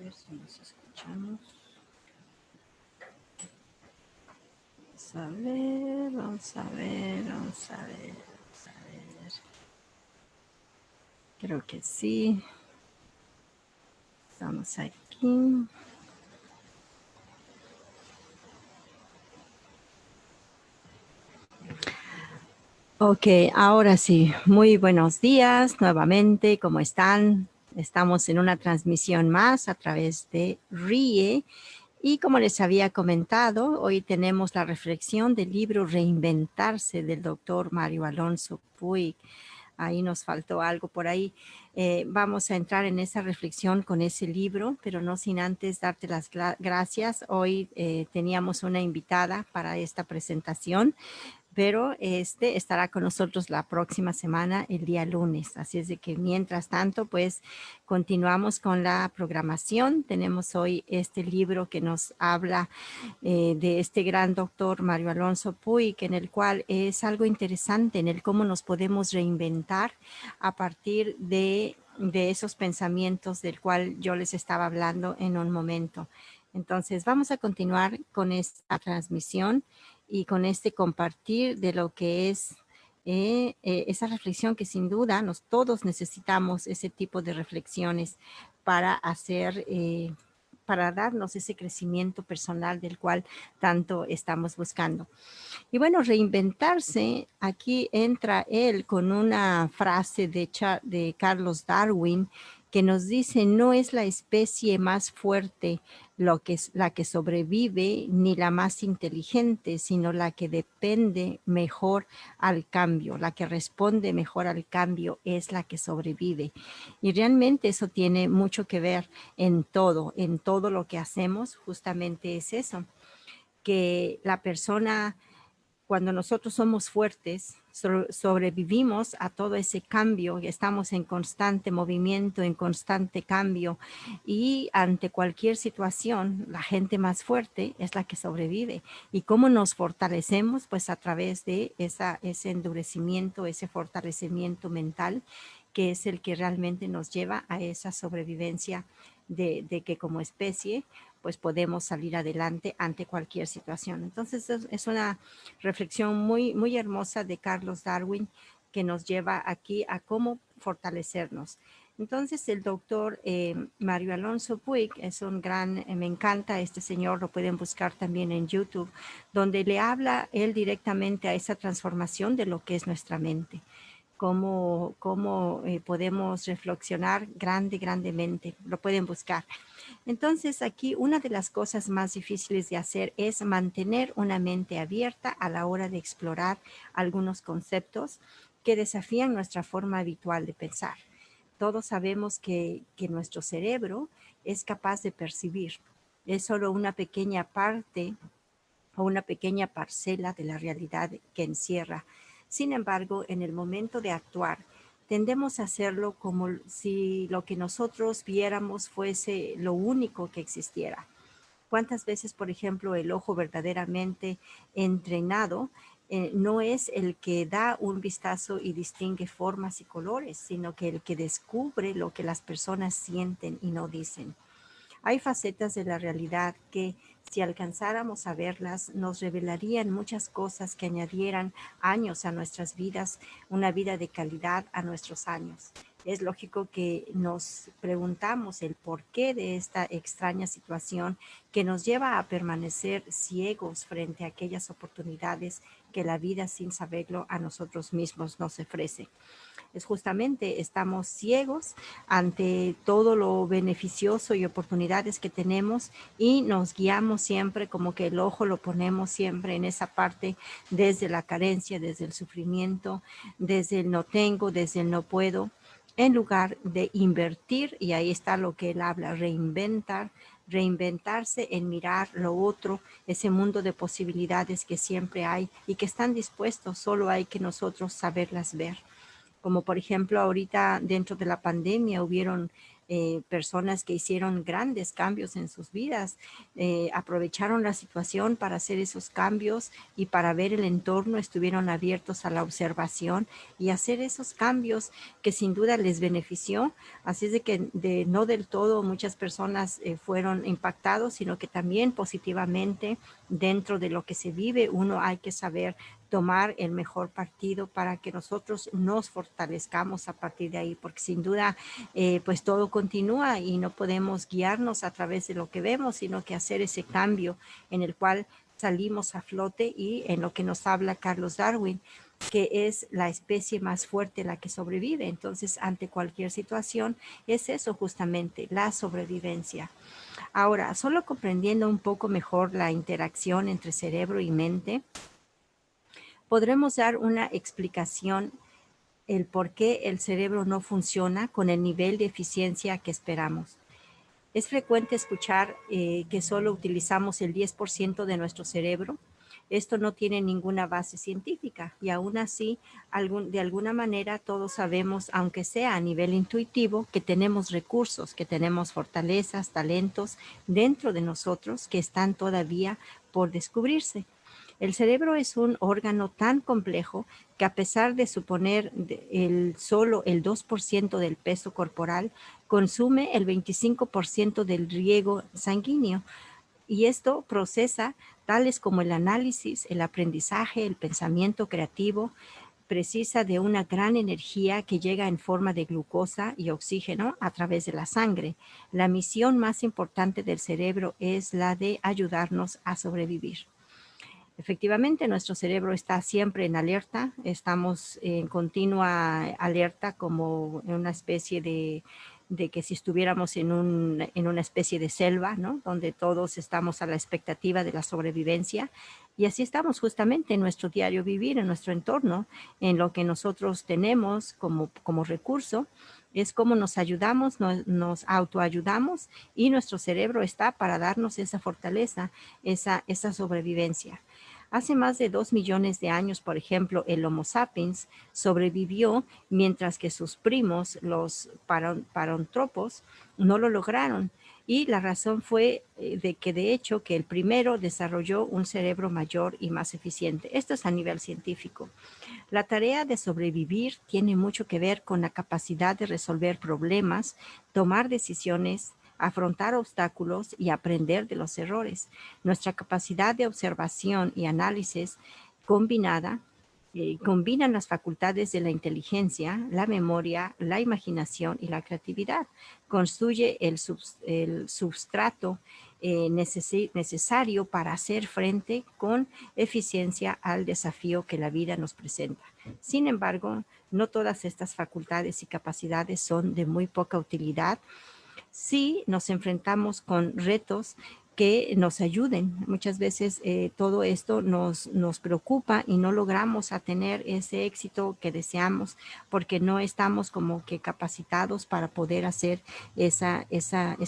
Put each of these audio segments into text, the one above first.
ver si nos escuchamos. Vamos a ver, vamos a ver, vamos a ver, vamos a ver. Creo que sí. Estamos aquí. Ok, ahora sí. Muy buenos días nuevamente. ¿Cómo están? Estamos en una transmisión más a través de RIE. Y como les había comentado, hoy tenemos la reflexión del libro Reinventarse del doctor Mario Alonso Puig. Ahí nos faltó algo por ahí. Vamos a entrar en esa reflexión con ese libro, pero no sin antes darte las gracias. Hoy teníamos una invitada para esta presentación, pero estará con nosotros la próxima semana, el día lunes. Así es de que mientras tanto, pues continuamos con la programación. Tenemos hoy este libro que nos habla de este gran doctor Mario Alonso Puig, en el cual es algo interesante en el cómo nos podemos reinventar a partir de esos pensamientos del cual yo les estaba hablando en un momento. Entonces vamos a continuar con esta transmisión y con este compartir de lo que es esa reflexión que sin duda todos necesitamos ese tipo de reflexiones para hacer, para darnos ese crecimiento personal del cual tanto estamos buscando. Y bueno, reinventarse, aquí entra él con una frase de Carlos Darwin que nos dice: no es la especie más fuerte la que sobrevive, ni la más inteligente, sino la que depende mejor al cambio, la que responde mejor al cambio es la que sobrevive. Y realmente eso tiene mucho que ver en todo lo que hacemos. Justamente es eso, que la persona, cuando nosotros somos fuertes, sobrevivimos a todo ese cambio, estamos en constante movimiento, en constante cambio, y ante cualquier situación, la gente más fuerte es la que sobrevive. ¿Y cómo nos fortalecemos? Pues a través de ese endurecimiento, ese fortalecimiento mental, que es el que realmente nos lleva a esa sobrevivencia de que como especie pues podemos salir adelante ante cualquier situación. Entonces es una reflexión muy, muy hermosa de Carlos Darwin que nos lleva aquí a cómo fortalecernos. Entonces el doctor Mario Alonso Puig es un gran, me encanta este señor, lo pueden buscar también en YouTube, donde le habla él directamente a esa transformación de lo que es nuestra mente. Cómo podemos reflexionar grandemente, lo pueden buscar. Entonces aquí una de las cosas más difíciles de hacer es mantener una mente abierta a la hora de explorar algunos conceptos que desafían nuestra forma habitual de pensar. Todos sabemos que nuestro cerebro es capaz de percibir. Es solo una pequeña parte o una pequeña parcela de la realidad que encierra. Sin embargo, en el momento de actuar, tendemos a hacerlo como si lo que nosotros viéramos fuese lo único que existiera. ¿Cuántas veces, por ejemplo, el ojo verdaderamente entrenado no es el que da un vistazo y distingue formas y colores, sino que el que descubre lo que las personas sienten y no dicen? Hay facetas de la realidad que, si alcanzáramos a verlas, nos revelarían muchas cosas que añadieran años a nuestras vidas, una vida de calidad a nuestros años. Es lógico que nos preguntamos el porqué de esta extraña situación que nos lleva a permanecer ciegos frente a aquellas oportunidades que la vida, sin saberlo, a nosotros mismos nos ofrece. Es justamente, estamos ciegos ante todo lo beneficioso y oportunidades que tenemos y nos guiamos siempre, como que el ojo lo ponemos siempre en esa parte, desde la carencia, desde el sufrimiento, desde el no tengo, desde el no puedo, en lugar de invertir, y ahí está lo que él habla, reinventarse en mirar lo otro, ese mundo de posibilidades que siempre hay y que están dispuestos, solo hay que nosotros saberlas ver. Como por ejemplo ahorita dentro de la pandemia hubieron personas que hicieron grandes cambios en sus vidas, aprovecharon la situación para hacer esos cambios y para ver el entorno, estuvieron abiertos a la observación y hacer esos cambios que sin duda les benefició. Así es de que no del todo muchas personas fueron impactados, sino que también positivamente dentro de lo que se vive, uno hay que saber tomar el mejor partido para que nosotros nos fortalezcamos a partir de ahí, porque sin duda pues todo continúa y no podemos guiarnos a través de lo que vemos, sino que hacer ese cambio en el cual salimos a flote y en lo que nos habla Carlos Darwin, que es la especie más fuerte la que sobrevive. Entonces, ante cualquier situación, es eso justamente, la sobrevivencia. Ahora, solo comprendiendo un poco mejor la interacción entre cerebro y mente, podremos dar una explicación el por qué el cerebro no funciona con el nivel de eficiencia que esperamos. Es frecuente escuchar que solo utilizamos el 10% de nuestro cerebro. Esto no tiene ninguna base científica y aún así, de alguna manera, todos sabemos, aunque sea a nivel intuitivo, que tenemos recursos, que tenemos fortalezas, talentos dentro de nosotros que están todavía por descubrirse. El cerebro es un órgano tan complejo que a pesar de suponer solo el 2% del peso corporal, consume el 25% del riego sanguíneo. Y esto procesa tales como el análisis, el aprendizaje, el pensamiento creativo, precisa de una gran energía que llega en forma de glucosa y oxígeno a través de la sangre. La misión más importante del cerebro es la de ayudarnos a sobrevivir. Efectivamente, nuestro cerebro está siempre en alerta, estamos en continua alerta como en una especie de que si estuviéramos en una especie de selva, ¿no? Donde todos estamos a la expectativa de la sobrevivencia. Y así estamos justamente en nuestro diario vivir, en nuestro entorno, en lo que nosotros tenemos como recurso, es como nos ayudamos, nos autoayudamos y nuestro cerebro está para darnos esa fortaleza, esa sobrevivencia. Hace más de 2 millones de años, por ejemplo, el Homo sapiens sobrevivió mientras que sus primos, los parántropos, no lo lograron. Y la razón fue de que de hecho que el primero desarrolló un cerebro mayor y más eficiente. Esto es a nivel científico. La tarea de sobrevivir tiene mucho que ver con la capacidad de resolver problemas, tomar decisiones, afrontar obstáculos y aprender de los errores. Nuestra capacidad de observación y análisis combinada combinan las facultades de la inteligencia, la memoria, la imaginación y la creatividad. Construye el substrato necesario para hacer frente con eficiencia al desafío que la vida nos presenta. Sin embargo, no todas estas facultades y capacidades son de muy poca utilidad si nos enfrentamos con retos que nos ayuden. Muchas veces todo esto nos preocupa y no logramos a tener ese éxito que deseamos porque no estamos como que capacitados para poder hacer esa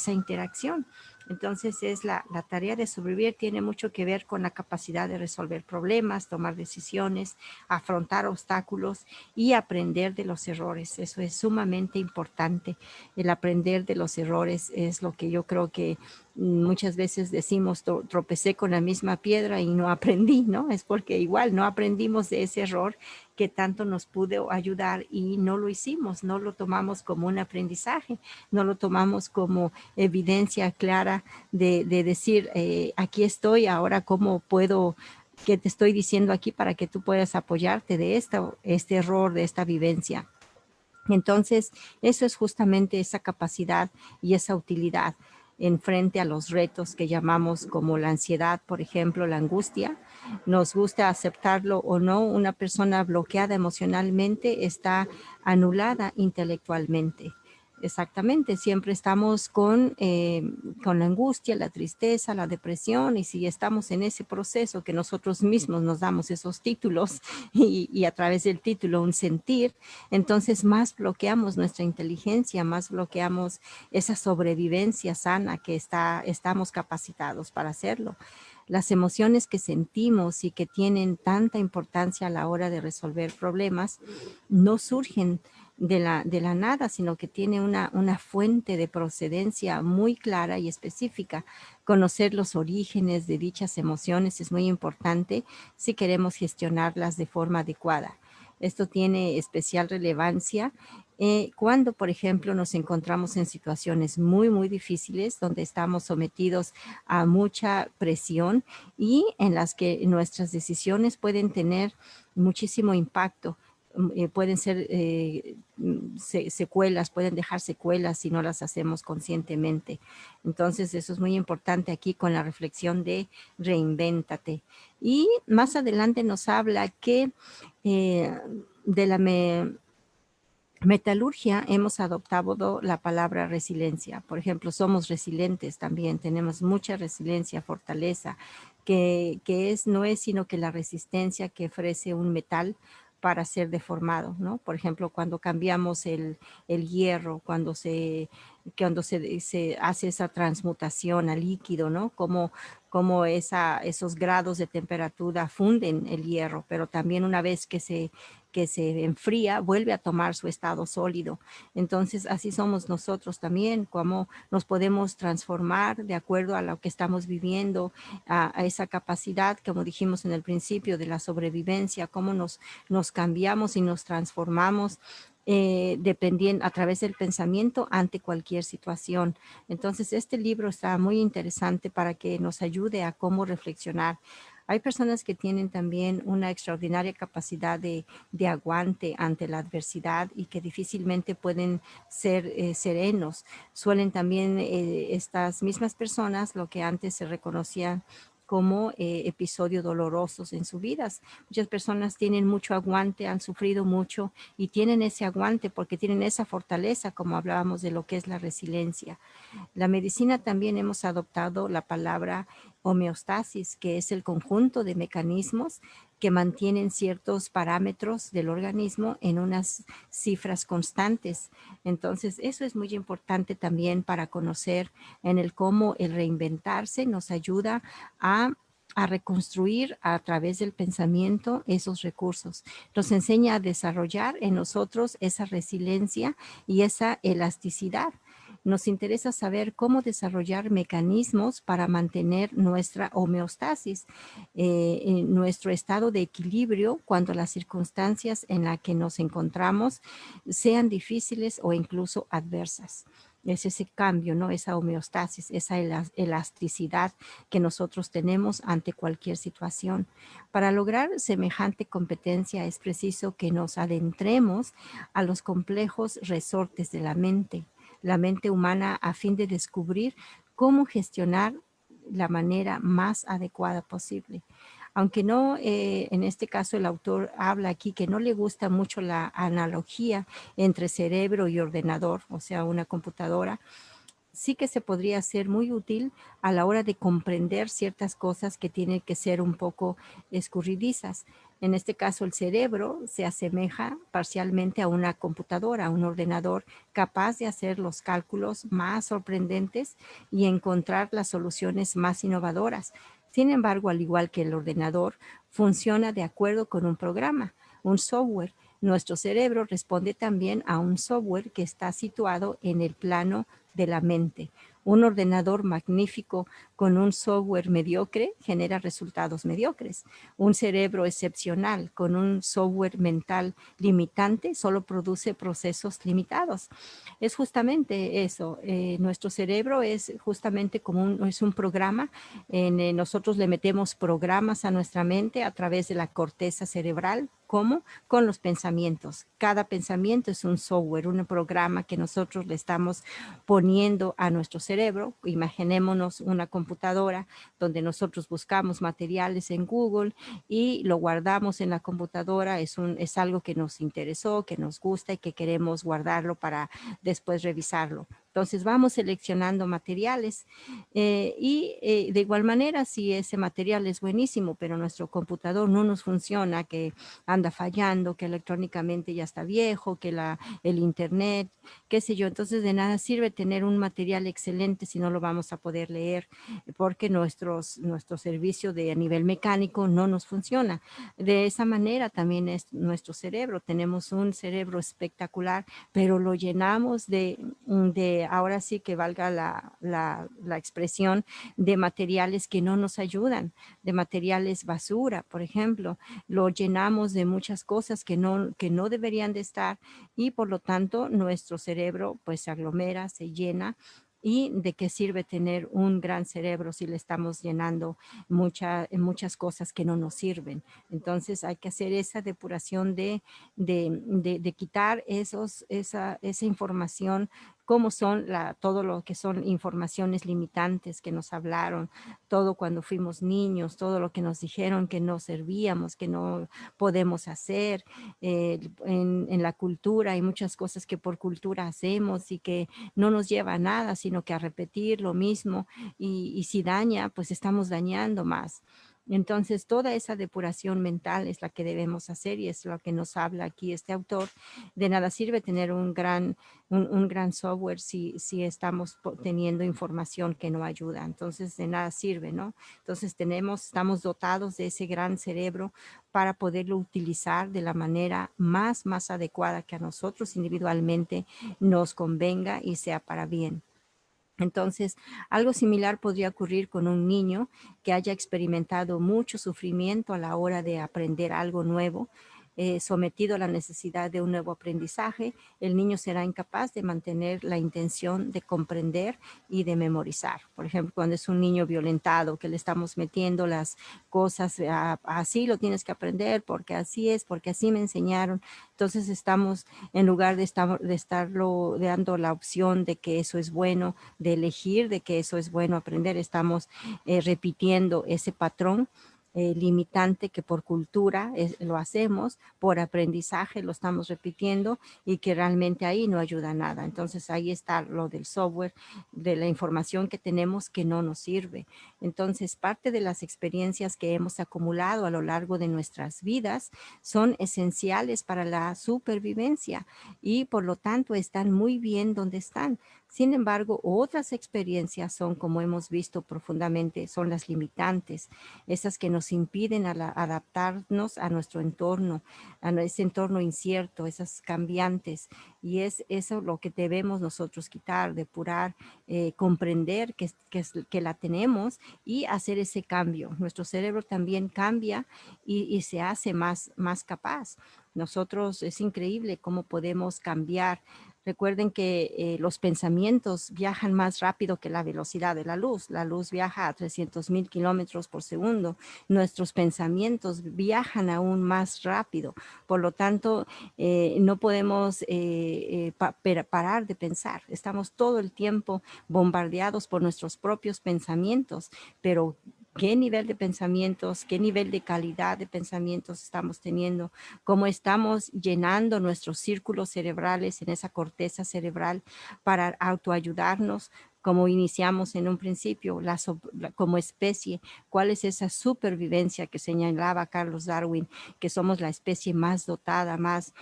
interacción. Entonces la tarea de sobrevivir tiene mucho que ver con la capacidad de resolver problemas, tomar decisiones, afrontar obstáculos y aprender de los errores. Eso es sumamente importante. El aprender de los errores es lo que yo creo que muchas veces decimos tropecé con la misma piedra y no aprendí, ¿no? Es porque igual no aprendimos de ese error que tanto nos pudo ayudar y no lo hicimos, no lo tomamos como un aprendizaje, no lo tomamos como evidencia clara de decir, aquí estoy, ahora cómo puedo, qué te estoy diciendo aquí para que tú puedas apoyarte de este error, de esta vivencia. Entonces, eso es justamente esa capacidad y esa utilidad en frente a los retos que llamamos como la ansiedad, por ejemplo, la angustia. Nos gusta aceptarlo o no, una persona bloqueada emocionalmente está anulada intelectualmente. Exactamente, siempre estamos con la angustia, la tristeza, la depresión, y si estamos en ese proceso que nosotros mismos nos damos esos títulos y a través del título un sentir, entonces más bloqueamos nuestra inteligencia, más bloqueamos esa sobrevivencia sana que estamos capacitados para hacerlo. Las emociones que sentimos y que tienen tanta importancia a la hora de resolver problemas no surgen de la nada, sino que tiene una fuente de procedencia muy clara y específica. Conocer los orígenes de dichas emociones es muy importante si queremos gestionarlas de forma adecuada. Esto tiene especial relevancia cuando, por ejemplo, nos encontramos en situaciones muy difíciles, donde estamos sometidos a mucha presión y en las que nuestras decisiones pueden tener muchísimo impacto. Pueden ser secuelas, pueden dejar secuelas si no las hacemos conscientemente. Entonces, eso es muy importante aquí con la reflexión de reinvéntate. Y más adelante nos habla que de la metalurgia hemos adoptado la palabra resiliencia. Por ejemplo, somos resilientes también, tenemos mucha resiliencia, fortaleza, que no es sino que la resistencia que ofrece un metal para ser deformado, ¿no? Por ejemplo, cuando cambiamos el hierro, cuando se hace esa transmutación a líquido, ¿no? Como esos grados de temperatura funden el hierro, pero también una vez que se enfría, vuelve a tomar su estado sólido. Entonces, así somos nosotros también, cómo nos podemos transformar de acuerdo a lo que estamos viviendo, a esa capacidad, como dijimos en el principio, de la sobrevivencia, cómo nos cambiamos y nos transformamos dependiendo a través del pensamiento ante cualquier situación. Entonces, este libro está muy interesante para que nos ayude a cómo reflexionar. Hay personas que tienen también una extraordinaria capacidad de aguante ante la adversidad y que difícilmente pueden ser serenos. Suelen también estas mismas personas, lo que antes se reconocía como episodios dolorosos en sus vidas. Muchas personas tienen mucho aguante, han sufrido mucho y tienen ese aguante porque tienen esa fortaleza, como hablábamos de lo que es la resiliencia. La medicina también hemos adoptado la palabra homeostasis, que es el conjunto de mecanismos que mantienen ciertos parámetros del organismo en unas cifras constantes. Entonces, eso es muy importante también para conocer en el cómo el reinventarse nos ayuda a reconstruir a través del pensamiento esos recursos. Nos enseña a desarrollar en nosotros esa resiliencia y esa elasticidad. Nos interesa saber cómo desarrollar mecanismos para mantener nuestra homeostasis, nuestro estado de equilibrio cuando las circunstancias en las que nos encontramos sean difíciles o incluso adversas. Es ese cambio, ¿no? Esa homeostasis, esa elasticidad que nosotros tenemos ante cualquier situación. Para lograr semejante competencia es preciso que nos adentremos a los complejos resortes de la mente humana, a fin de descubrir cómo gestionar la manera más adecuada posible. Aunque no, en este caso el autor habla aquí que no le gusta mucho la analogía entre cerebro y ordenador, o sea, una computadora, sí que se podría ser muy útil a la hora de comprender ciertas cosas que tienen que ser un poco escurridizas. En este caso, el cerebro se asemeja parcialmente a una computadora, a un ordenador capaz de hacer los cálculos más sorprendentes y encontrar las soluciones más innovadoras. Sin embargo, al igual que el ordenador, funciona de acuerdo con un programa, un software. Nuestro cerebro responde también a un software que está situado en el plano de la mente. Un ordenador magnífico con un software mediocre genera resultados mediocres. Un cerebro excepcional con un software mental limitante solo produce procesos limitados. Es justamente eso. Nuestro cerebro es justamente como es un programa. Nosotros le metemos programas a nuestra mente a través de la corteza cerebral. ¿Cómo? Con los pensamientos. Cada pensamiento es un software, un programa que nosotros le estamos poniendo a nuestro cerebro. Imaginémonos una computadora donde nosotros buscamos materiales en Google y lo guardamos en la computadora. Es algo que nos interesó, que nos gusta y que queremos guardarlo para después revisarlo. Entonces vamos seleccionando materiales de igual manera, si ese material es buenísimo, pero nuestro computador no nos funciona, que anda fallando, que electrónicamente ya está viejo, que el internet, qué sé yo, entonces de nada sirve tener un material excelente si no lo vamos a poder leer, porque nuestro servicio a nivel mecánico no nos funciona. De esa manera también es nuestro cerebro. Tenemos un cerebro espectacular, pero lo llenamos ahora sí que valga la expresión, de materiales que no nos ayudan, de materiales basura, por ejemplo. Lo llenamos de muchas cosas que no deberían de estar y por lo tanto nuestro cerebro pues se aglomera, se llena. ¿Y de qué sirve tener un gran cerebro si le estamos llenando muchas cosas que no nos sirven? Entonces hay que hacer esa depuración de quitar esa información, como son todo lo que son informaciones limitantes que nos hablaron, todo cuando fuimos niños, todo lo que nos dijeron que no servíamos, que no podemos hacer. En la cultura hay muchas cosas que por cultura hacemos y que no nos lleva a nada, sino que a repetir lo mismo y si daña, pues estamos dañando más. Entonces, toda esa depuración mental es la que debemos hacer y es lo que nos habla aquí este autor. De nada sirve tener un gran software si estamos teniendo información que no ayuda. Entonces, de nada sirve, ¿no? Entonces, estamos dotados de ese gran cerebro para poderlo utilizar de la manera más adecuada que a nosotros individualmente nos convenga y sea para bien. Entonces, algo similar podría ocurrir con un niño que haya experimentado mucho sufrimiento a la hora de aprender algo nuevo, sometido a la necesidad de un nuevo aprendizaje. El niño será incapaz de mantener la intención de comprender y de memorizar. Por ejemplo, cuando es un niño violentado, que le estamos metiendo las cosas, así lo tienes que aprender, porque así es, porque así me enseñaron. Entonces estamos, en lugar de estarlo dando la opción de que eso es bueno, de elegir de que eso es bueno aprender, estamos repitiendo ese patrón limitante que por cultura lo hacemos, por aprendizaje lo estamos repitiendo y que realmente ahí no ayuda a nada. Entonces ahí está lo del software, de la información que tenemos que no nos sirve. Entonces parte de las experiencias que hemos acumulado a lo largo de nuestras vidas son esenciales para la supervivencia y por lo tanto están muy bien donde están. Sin embargo, otras experiencias son, como hemos visto profundamente, son las limitantes, esas que nos impiden adaptarnos a nuestro entorno, a ese entorno incierto, esas cambiantes. Y es eso lo que debemos nosotros quitar, depurar, comprender que la tenemos y hacer ese cambio. Nuestro cerebro también cambia y se hace más capaz. Nosotros es increíble cómo podemos cambiar. Recuerden que los pensamientos viajan más rápido que la velocidad de la luz. La luz viaja a 300,000 kilómetros por segundo. Nuestros pensamientos viajan aún más rápido. Por lo tanto, no podemos parar de pensar. Estamos todo el tiempo bombardeados por nuestros propios pensamientos, pero qué nivel de pensamientos, qué nivel de calidad de pensamientos estamos teniendo, cómo estamos llenando nuestros círculos cerebrales en esa corteza cerebral para autoayudarnos, como iniciamos en un principio, como especie, cuál es esa supervivencia que señalaba Carlos Darwin, que somos la especie más dotada, más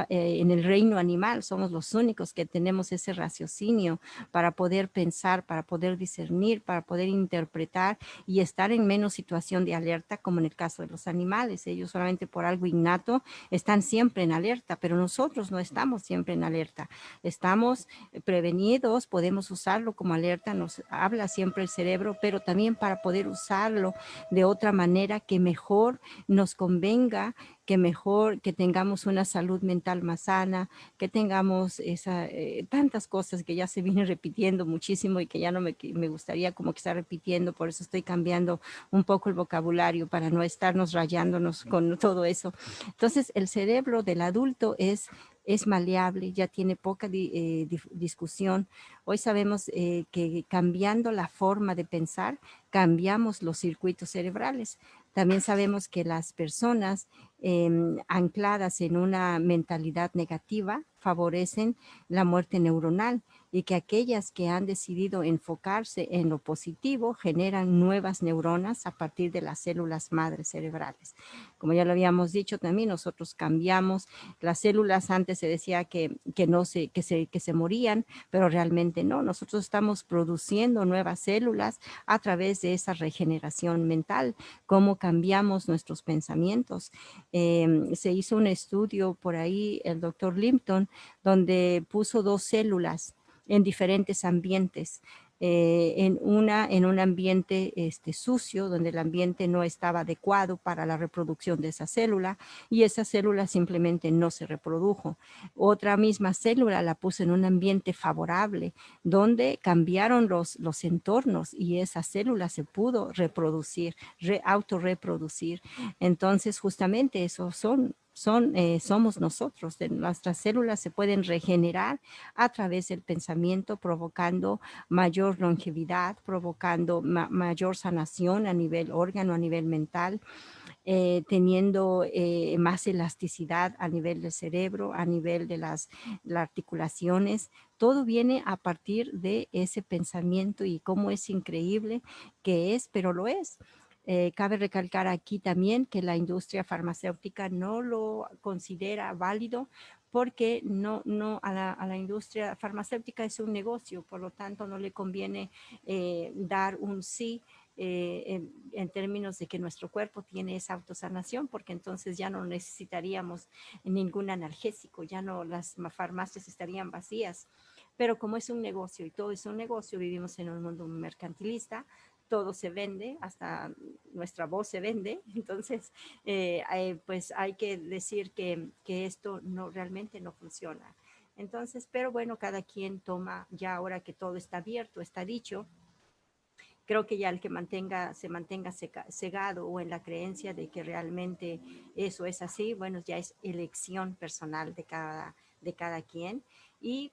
en el reino animal, somos los únicos que tenemos ese raciocinio para poder pensar, para poder discernir, para poder interpretar y estar en menos situación de alerta, como en el caso de los animales. Ellos solamente por algo innato están siempre en alerta, pero nosotros no estamos siempre en alerta. Estamos prevenidos, podemos usarlo como alerta, nos habla siempre el cerebro, pero también para poder usarlo de otra manera que mejor nos convenga, que tengamos una salud mental más sana, que tengamos tantas cosas que ya se vienen repitiendo muchísimo y que ya no me gustaría como que estar repitiendo, por eso estoy cambiando un poco el vocabulario para no estarnos rayándonos con todo eso. Entonces, el cerebro del adulto es maleable, ya tiene poca discusión. Hoy sabemos que cambiando la forma de pensar, cambiamos los circuitos cerebrales. También sabemos que las personas ancladas en una mentalidad negativa favorecen la muerte neuronal. y que aquellas que han decidido enfocarse en lo positivo generan nuevas neuronas a partir de las células madres cerebrales. Como ya lo habíamos dicho también, nosotros cambiamos las células. Antes se decía que se morían, pero realmente no. Nosotros estamos produciendo nuevas células a través de esa regeneración mental, cómo cambiamos nuestros pensamientos. Se hizo un estudio por ahí, el doctor Limpton, donde puso 2 células en diferentes ambientes. En un ambiente sucio, donde el ambiente no estaba adecuado para la reproducción de esa célula, y esa célula simplemente no se reprodujo. Otra misma célula la puso en un ambiente favorable, donde cambiaron los entornos y esa célula se pudo reproducir, autorreproducir. Entonces, justamente eso somos nosotros. Nuestras células se pueden regenerar a través del pensamiento, provocando mayor longevidad, provocando mayor sanación a nivel órgano, a nivel mental, teniendo más elasticidad a nivel del cerebro, a nivel de las articulaciones. Todo viene a partir de ese pensamiento, y cómo es increíble que es, pero lo es. Cabe recalcar aquí también que la industria farmacéutica no lo considera válido, porque a la industria farmacéutica es un negocio, por lo tanto no le conviene dar un sí en términos de que nuestro cuerpo tiene esa autosanación, porque entonces ya no necesitaríamos ningún analgésico, ya no, las farmacias estarían vacías. Pero como es un negocio y todo es un negocio, vivimos en un mundo mercantilista, todo se vende, hasta nuestra voz se vende. Entonces, pues hay que decir que esto realmente no funciona. Entonces, pero bueno, cada quien toma, ya ahora que todo está abierto, está dicho, creo que ya el que se mantenga cegado o en la creencia de que realmente eso es así, bueno, ya es elección personal de cada quien.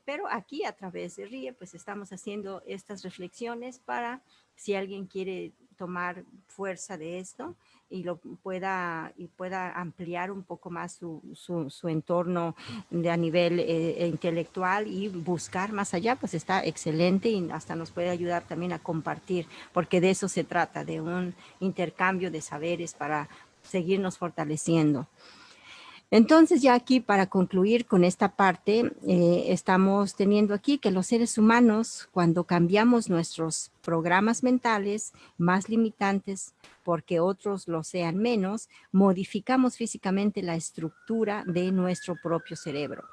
Pero aquí a través de RIE, pues estamos haciendo estas reflexiones para, si alguien quiere tomar fuerza de esto pueda ampliar un poco más su entorno a nivel intelectual, y buscar más allá, pues está excelente, y hasta nos puede ayudar también a compartir, porque de eso se trata, de un intercambio de saberes para seguirnos fortaleciendo. Entonces, ya aquí, para concluir con esta parte, estamos teniendo aquí que los seres humanos, cuando cambiamos nuestros programas mentales más limitantes porque otros lo sean menos, modificamos físicamente la estructura de nuestro propio cerebro.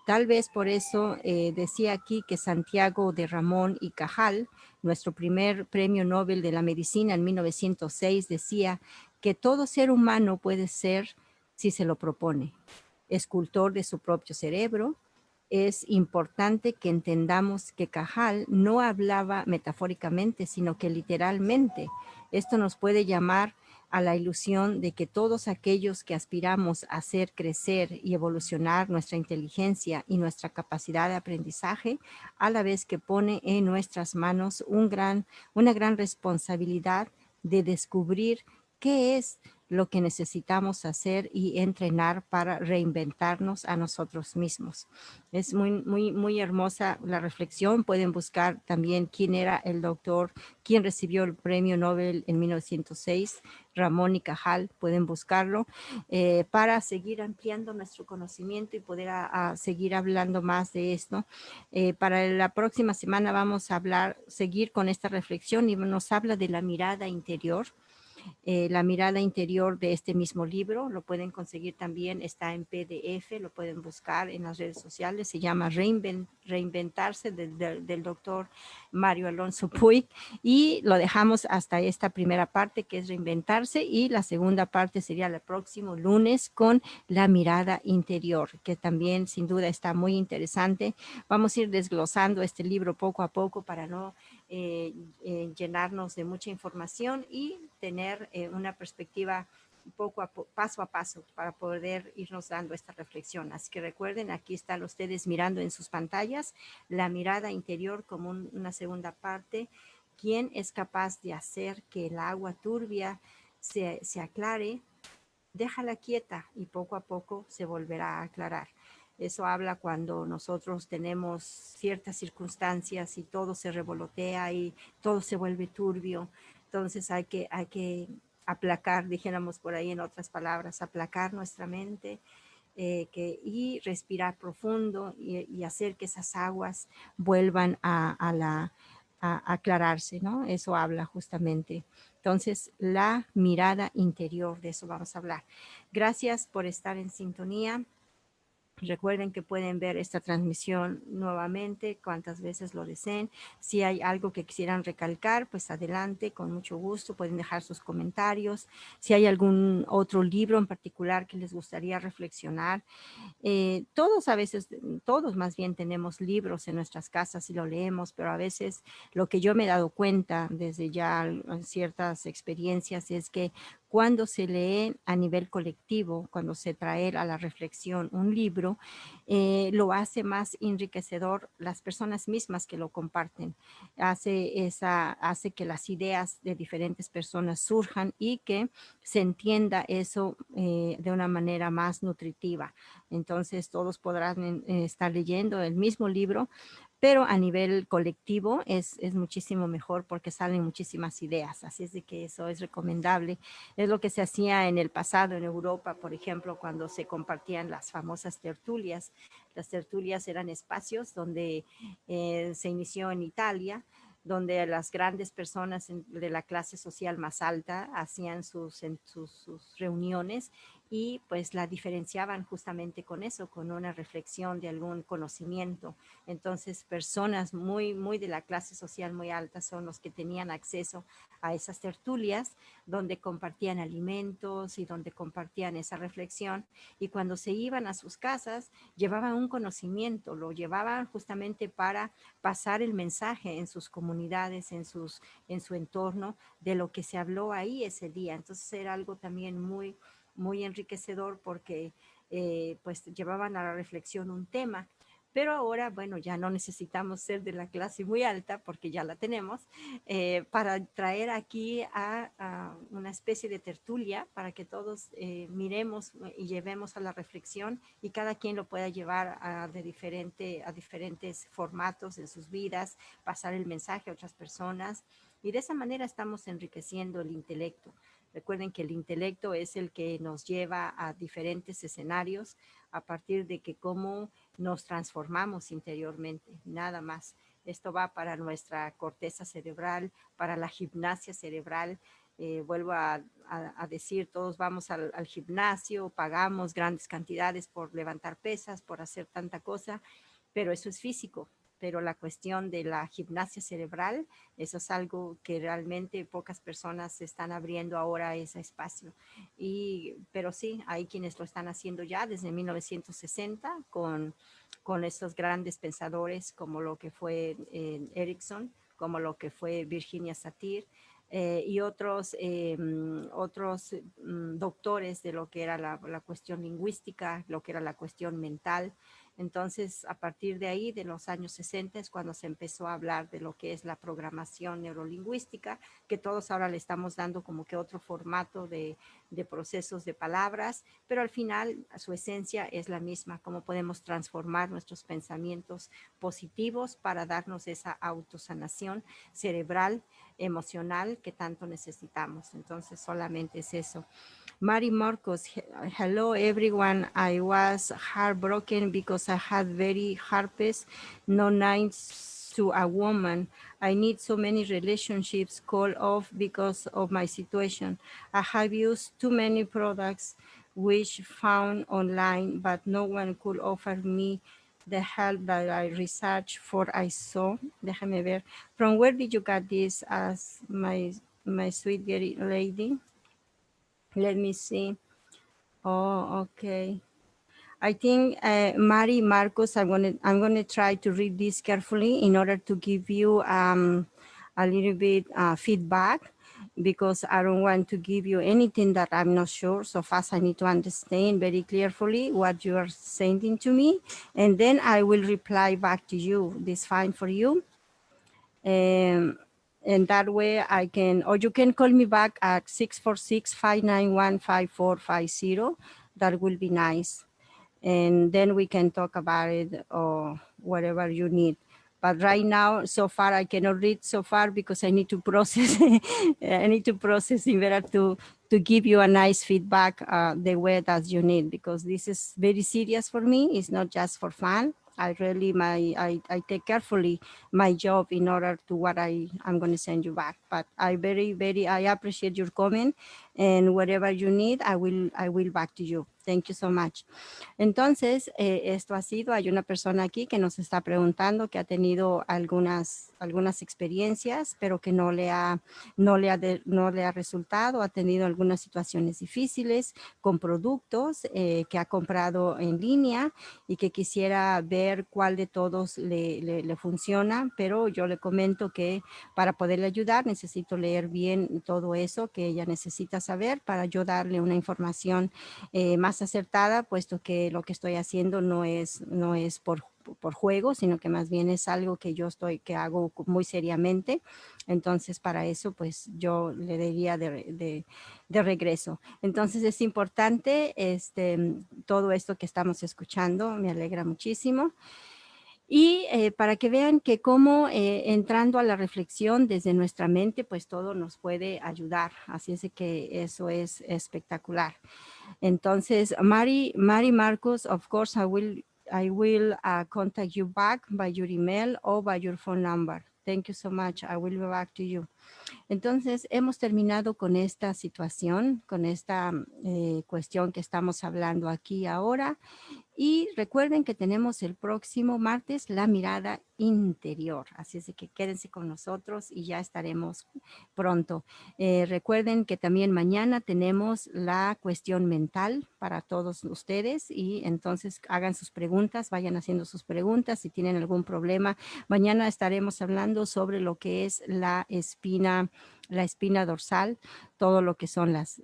Tal vez por eso decía aquí que Santiago de Ramón y Cajal, nuestro primer premio Nobel de la Medicina en 1906, decía que todo ser humano puede ser, si se lo propone, escultor de su propio cerebro. Es importante que entendamos que Cajal no hablaba metafóricamente, sino que literalmente. Esto nos puede llamar a la ilusión de que todos aquellos que aspiramos a hacer crecer y evolucionar nuestra inteligencia y nuestra capacidad de aprendizaje, a la vez que pone en nuestras manos una gran responsabilidad de descubrir qué es lo que necesitamos hacer y entrenar para reinventarnos a nosotros mismos. Es muy hermosa la reflexión. Pueden buscar también quién era el doctor, quién recibió el premio Nobel en 1906, Ramón y Cajal. Pueden buscarlo para seguir ampliando nuestro conocimiento y poder seguir hablando más de esto. Para la próxima semana vamos a seguir con esta reflexión, y nos habla de la mirada interior. La mirada interior de este mismo libro. Lo pueden conseguir también, está en PDF, lo pueden buscar en las redes sociales. Se llama Reinventarse del doctor Mario Alonso Puig, y lo dejamos hasta esta primera parte, que es Reinventarse, y la segunda parte sería el próximo lunes con la mirada interior, que también sin duda está muy interesante. Vamos a ir desglosando este libro poco a poco para no llenarnos de mucha información y tener una perspectiva paso a paso para poder irnos dando esta reflexión. Así que recuerden, aquí están ustedes mirando en sus pantallas la mirada interior como una segunda parte. ¿Quién es capaz de hacer que el agua turbia se aclare? Déjala quieta y poco a poco se volverá a aclarar. Eso habla cuando nosotros tenemos ciertas circunstancias y todo se revolotea y todo se vuelve turbio. Entonces hay que aplacar, dijéramos por ahí en otras palabras, aplacar nuestra mente y respirar profundo y hacer que esas aguas vuelvan a aclararse, ¿no? Eso habla justamente. Entonces, la mirada interior, de eso vamos a hablar. Gracias por estar en sintonía. Recuerden que pueden ver esta transmisión nuevamente cuantas veces lo deseen. Si hay algo que quisieran recalcar, pues adelante, con mucho gusto. Pueden dejar sus comentarios. Si hay algún otro libro en particular que les gustaría reflexionar, todos a veces, todos más bien tenemos libros en nuestras casas y lo leemos, pero a veces lo que yo me he dado cuenta desde ya ciertas experiencias es que cuando se lee a nivel colectivo, cuando se trae a la reflexión un libro, lo hace más enriquecedor las personas mismas que lo comparten. Hace que las ideas de diferentes personas surjan y que se entienda eso de una manera más nutritiva. Entonces todos podrán estar leyendo el mismo libro, pero a nivel colectivo es muchísimo mejor porque salen muchísimas ideas, así es de que eso es recomendable. Es lo que se hacía en el pasado en Europa, por ejemplo, cuando se compartían las famosas tertulias. Las tertulias eran espacios donde se inició en Italia, donde las grandes personas de la clase social más alta hacían sus reuniones y pues la diferenciaban justamente con eso, con una reflexión de algún conocimiento. Entonces, personas muy de la clase social muy alta son los que tenían acceso a esas tertulias donde compartían alimentos y donde compartían esa reflexión. Y cuando se iban a sus casas, llevaban un conocimiento, lo llevaban justamente para pasar el mensaje en sus comunidades, en su entorno, de lo que se habló ahí ese día. Entonces, era algo también muy enriquecedor porque pues llevaban a la reflexión un tema. Pero ahora, bueno, ya no necesitamos ser de la clase muy alta porque ya la tenemos, para traer aquí a una especie de tertulia para que todos miremos y llevemos a la reflexión y cada quien lo pueda llevar a diferentes formatos en sus vidas, pasar el mensaje a otras personas y de esa manera estamos enriqueciendo el intelecto. Recuerden que el intelecto es el que nos lleva a diferentes escenarios a partir de que cómo nos transformamos interiormente, nada más. Esto va para nuestra corteza cerebral, para la gimnasia cerebral. Vuelvo a decir, todos vamos al gimnasio, pagamos grandes cantidades por levantar pesas, por hacer tanta cosa, pero eso es físico. Pero la cuestión de la gimnasia cerebral, eso es algo que realmente pocas personas están abriendo ahora ese espacio. Pero sí, hay quienes lo están haciendo ya desde 1960 con estos grandes pensadores como lo que fue Erickson, como lo que fue Virginia Satir, y otros doctores de lo que era la cuestión lingüística, lo que era la cuestión mental. Entonces, a partir de ahí, de los años 60, es cuando se empezó a hablar de lo que es la programación neurolingüística, que todos ahora le estamos dando como que otro formato de procesos de palabras, pero al final su esencia es la misma, cómo podemos transformar nuestros pensamientos positivos para darnos esa autosanación cerebral, emocional que tanto necesitamos. Entonces, solamente es eso. Mari Marcos, hello everyone. I was heartbroken because I had very herpes, no nice to a woman. I need so many relationships call off because of my situation. I have used too many products which found online, but no one could offer me the help that I researched for I saw. Déjame ver. From where did you get this as my sweet lady? Let me see. Oh, okay. I think Mari Marcos, I'm gonna try to read this carefully in order to give you a little bit feedback because I don't want to give you anything that I'm not sure. So first I need to understand very clearly what you are sending to me, and then I will reply back to you. This fine for you? And that way I can, or you can call me back at 646-591-5450. That will be nice. and then we can talk about it or whatever you need. But right now, so far, I cannot read so far because I need to process. I need to process in order to give you a nice feedback the way that you need, because this is very serious for me. It's not just for fun. I really, I take carefully my job in order to what I'm going to send you back. But I I appreciate your comment, and whatever you need, I will back to you. Thank you so much. Entonces, esto ha sido, hay una persona aquí que nos está preguntando que ha tenido algunas experiencias, pero que no le ha resultado, ha tenido algunas situaciones difíciles con productos que ha comprado en línea y que quisiera ver cuál de todos le funciona, pero yo le comento que para poderle ayudar necesito leer bien todo eso que ella necesita saber para yo darle una información más acertada, puesto que lo que estoy haciendo no es por juego, sino que más bien es algo que que hago muy seriamente. Entonces, para eso, pues yo le diría de regreso. Entonces, es importante todo esto que estamos escuchando, me alegra muchísimo. Y para que vean que como entrando a la reflexión desde nuestra mente, pues todo nos puede ayudar. Así es que eso es espectacular. Entonces, Mari Marcos, of course, I will contact you back by your email or by your phone number. Thank you so much. I will be back to you. Entonces, hemos terminado con esta situación, con esta cuestión que estamos hablando aquí ahora. Y recuerden que tenemos el próximo martes la mirada interior. Así es de que quédense con nosotros y ya estaremos pronto. Recuerden que también mañana tenemos la cuestión mental para todos ustedes y entonces hagan sus preguntas, vayan haciendo sus preguntas si tienen algún problema. Mañana estaremos hablando sobre lo que es la espina dorsal, todo lo que son las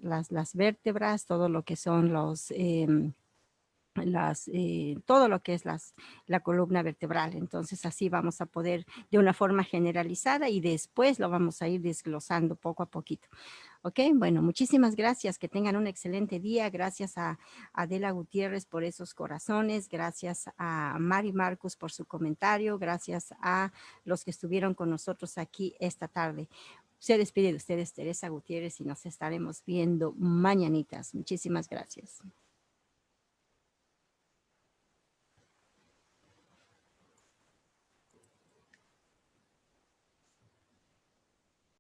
vértebras, todo lo que son los... todo lo que es la columna vertebral. Entonces así vamos a poder de una forma generalizada y después lo vamos a ir desglosando poco a poquito. Ok, bueno, muchísimas gracias, que tengan un excelente día. Gracias a Adela Gutiérrez por esos corazones, gracias a Mari Marcos por su comentario, gracias a los que estuvieron con nosotros aquí esta tarde. Se despide de ustedes Teresa Gutiérrez y nos estaremos viendo mañanitas. Muchísimas gracias.